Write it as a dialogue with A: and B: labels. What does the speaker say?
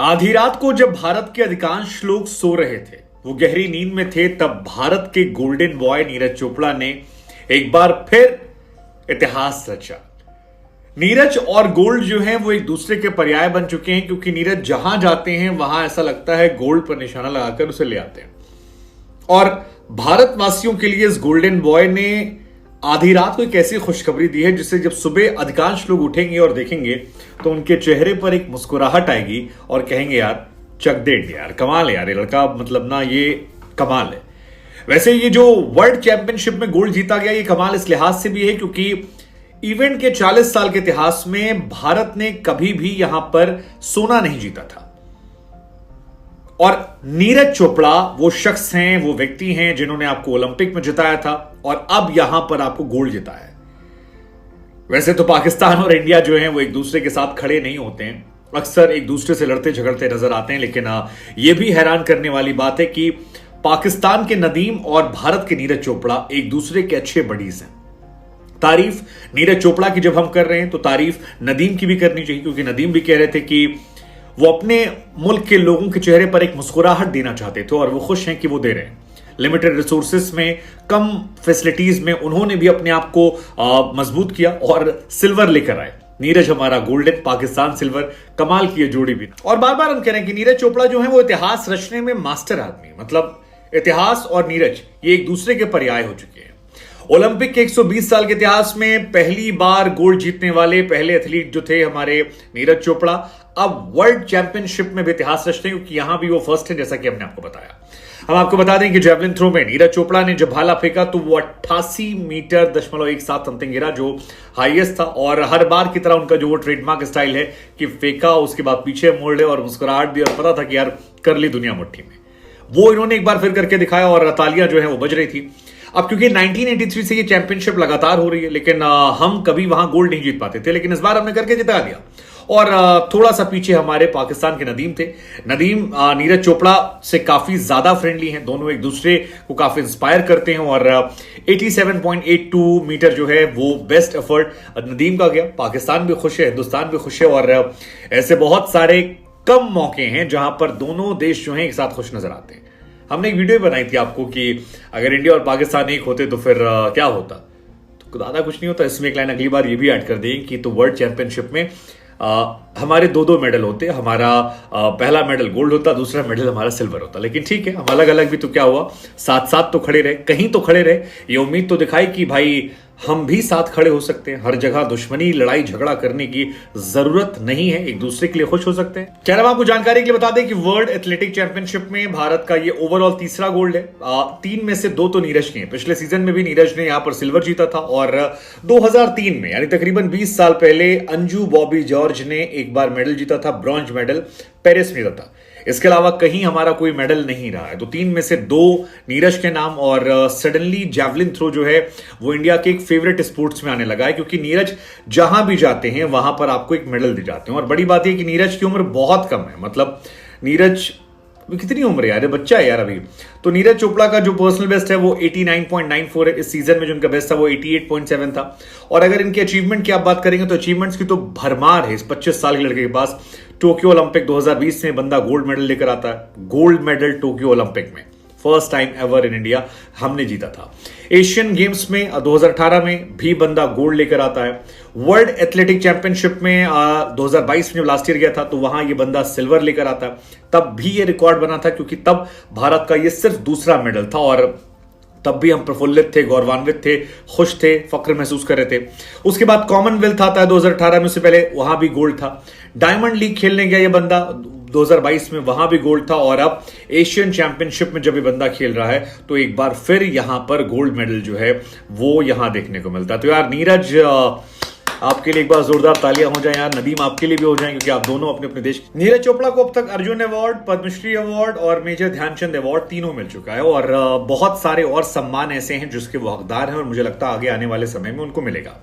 A: आधी रात को जब भारत के अधिकांश लोग सो रहे थे, वो गहरी नींद में थे, तब भारत के गोल्डन बॉय नीरज चोपड़ा ने एक बार फिर इतिहास रचा। नीरज और गोल्ड जो है वो एक दूसरे के पर्याय बन चुके हैं, क्योंकि नीरज जहां जाते हैं वहां ऐसा लगता है गोल्ड पर निशाना लगाकर उसे ले आते हैं। और भारतवासियों के लिए इस गोल्डन बॉय ने आधी रात को एक ऐसी खुशखबरी दी है जिससे जब सुबह अधिकांश लोग उठेंगे और देखेंगे तो उनके चेहरे पर एक मुस्कुराहट आएगी और कहेंगे यार चक दे इंडिया, यार कमाल है यार, ये लड़का मतलब ना ये कमाल है। वैसे ये जो वर्ल्ड चैंपियनशिप में गोल्ड जीता गया, ये कमाल इस लिहाज से भी है क्योंकि इवेंट के 40 साल के इतिहास में भारत ने कभी भी यहां पर सोना नहीं जीता था। और नीरज चोपड़ा वो शख्स हैं, वो व्यक्ति हैं जिन्होंने आपको ओलंपिक में जिताया था और अब यहां पर आपको गोल्ड जिताया है। वैसे तो पाकिस्तान और इंडिया जो हैं वो एक दूसरे के साथ खड़े नहीं होते हैं, अक्सर एक दूसरे से लड़ते झगड़ते नजर आते हैं, लेकिन यह भी हैरान करने वाली बात है कि पाकिस्तान के नदीम और भारत के नीरज चोपड़ा एक दूसरे के अच्छे बडीज हैं। तारीफ नीरज चोपड़ा की जब हम कर रहे हैं तो तारीफ नदीम की भी करनी चाहिए, क्योंकि नदीम भी कह रहे थे कि वो अपने मुल्क के लोगों के चेहरे पर एक मुस्कुराहट देना चाहते थे और वो खुश हैं कि वो दे रहे हैं। लिमिटेड रिसोर्सेस में, कम फैसिलिटीज में उन्होंने भी अपने आप को मजबूत किया और सिल्वर लेकर आए। नीरज हमारा गोल्डन, पाकिस्तान सिल्वर, कमाल की जोड़ी भी। और बार बार हम कह रहे हैं कि नीरज चोपड़ा जो है वो इतिहास रचने में मास्टर आदमी, मतलब इतिहास और नीरज ये एक दूसरे के पर्याय हो चुके हैं। ओलंपिक के 120 साल के इतिहास में पहली बार गोल्ड जीतने वाले पहले एथलीट जो थे हमारे नीरज चोपड़ा, अब वर्ल्ड चैंपियनशिप में भी इतिहास रचते हैं, क्योंकि यहां भी वो फर्स्ट है, जैसा कि हमने आपको बताया। हम आपको बता दें कि जेवलिन थ्रो में नीरज चोपड़ा ने जब भाला फेंका तो वो 88 मीटर 0.17 समथिंग गिरा, जो हाईएस्ट था। और हर बार की तरह उनका जो वो ट्रेडमार्क स्टाइल है कि फेंका, उसके बाद पीछे मोड़ ले और मुस्कुराहट दी और पता था कि यार कर ली दुनिया मुट्ठी में, वो इन्होंने एक बार फिर करके दिखाया और तालियां जो है वो बज रही थी। अब क्योंकि 1983 से ये चैंपियनशिप लगातार हो रही है, लेकिन हम कभी वहां गोल्ड नहीं जीत पाते थे, लेकिन इस बार हमने करके जिता दिया। और थोड़ा सा पीछे हमारे पाकिस्तान के नदीम थे। नदीम नीरज चोपड़ा से काफी ज्यादा फ्रेंडली हैं, दोनों एक दूसरे को काफी इंस्पायर करते हैं। और 87.82 मीटर जो है वो बेस्ट एफर्ट नदीम का गया। पाकिस्तान भी खुश है, हिंदुस्तान भी खुश है, और ऐसे बहुत सारे कम मौके हैं जहां पर दोनों देश जो हैं एक साथ खुश नजर आते हैं। हमने एक वीडियो बनाई थी आपको कि अगर इंडिया और पाकिस्तान एक होते तो फिर क्या होता, तो ज्यादा कुछ नहीं होता। इसमें एक लाइन अगली बार ये भी ऐड कर देंगे कि तो वर्ल्ड चैंपियनशिप में हमारे दो मेडल होते, हमारा पहला मेडल गोल्ड होता, दूसरा मेडल हमारा सिल्वर होता। लेकिन ठीक है, हम अलग अलग भी तो क्या हुआ, साथ साथ तो खड़े रहे, कहीं तो खड़े रहे। ये उम्मीद तो दिखाई कि भाई हम भी साथ खड़े हो सकते हैं, हर जगह दुश्मनी लड़ाई झगड़ा करने की जरूरत नहीं है, एक दूसरे के लिए खुश हो सकते हैं। क्या हम आपको जानकारी के लिए बता दें कि वर्ल्ड एथलेटिक चैंपियनशिप में भारत का ये ओवरऑल तीसरा गोल्ड है। 3 में से 2 तो नीरज के हैं। पिछले सीजन में भी नीरज ने यहां पर सिल्वर जीता था, और 2003 में यानी तकरीबन 20 साल पहले अंजू बॉबी जॉर्ज ने एक बार मेडल जीता था, ब्रॉन्ज मेडल पेरिस में था। इसके अलावा कहीं हमारा कोई मेडल नहीं रहा है। तो 3 में से 2 नीरज के नाम। और सडनली जेवलिन थ्रो जो है वो इंडिया के एक फेवरेट स्पोर्ट्स में आने लगा है, क्योंकि नीरज जहां भी जाते हैं वहां पर आपको एक मेडल दे जाते हैं। और बड़ी बात यह कि नीरज की उम्र बहुत कम है, मतलब नीरज कितनी उम्र है यार, बच्चा है यार अभी। तो नीरज चोपड़ा का जो पर्सनल बेस्ट है वो 89.94 है। इस सीजन में जो उनका बेस्ट था वो 88.7 था। और अगर इनके अचीवमेंट की आप बात करेंगे तो अचीवमेंट्स की तो भरमार है इस 25 साल के लड़के के पास। टोक्यो ओलंपिक 2020 में बंदा गोल्ड मेडल लेकर आता है, गोल्ड मेडल टोक्यो ओलंपिक में first time ever in India हमने जीता था। एशियन गेम्स में 2018 में भी बंदा गोल्ड लेकर आता है। वर्ल्ड एथलेटिक चैंपियनशिप में 2022 में जब लास्ट ईयर गया था तो वहां ये बंदा सिल्वर लेकर आता है। तब भी ये रिकॉर्ड बना था, क्योंकि तब भारत का ये सिर्फ दूसरा मेडल था, और तब भी हम प्रफुल्लित थे, गौरवान्वित थे, खुश थे, फक्र महसूस कर रहे थे। उसके बाद कॉमनवेल्थ आता है 2018 में, उससे पहले वहां भी गोल्ड था। डायमंड लीग खेलने गया ये बंदा 2022 में, वहां भी गोल्ड था। और अब एशियन चैंपियनशिप में जब ये बंदा खेल रहा है तो एक बार फिर यहां पर गोल्ड मेडल जो है वो यहां देखने को मिलता है। तो यार नीरज, आपके लिए एक बार जोरदार तालियां हो जाए यार। नदीम आपके लिए भी हो जाए, क्योंकि आप दोनों अपने अपने देश। नीरज चोपड़ा को अब तक अर्जुन अवार्ड, पद्मश्री अवार्ड और मेजर ध्यानचंद अवार्ड तीनों मिल चुका है, और बहुत सारे और सम्मान ऐसे हैं जिसके वो हकदार हैं, और मुझे लगता है आगे आने वाले समय में उनको मिलेगा।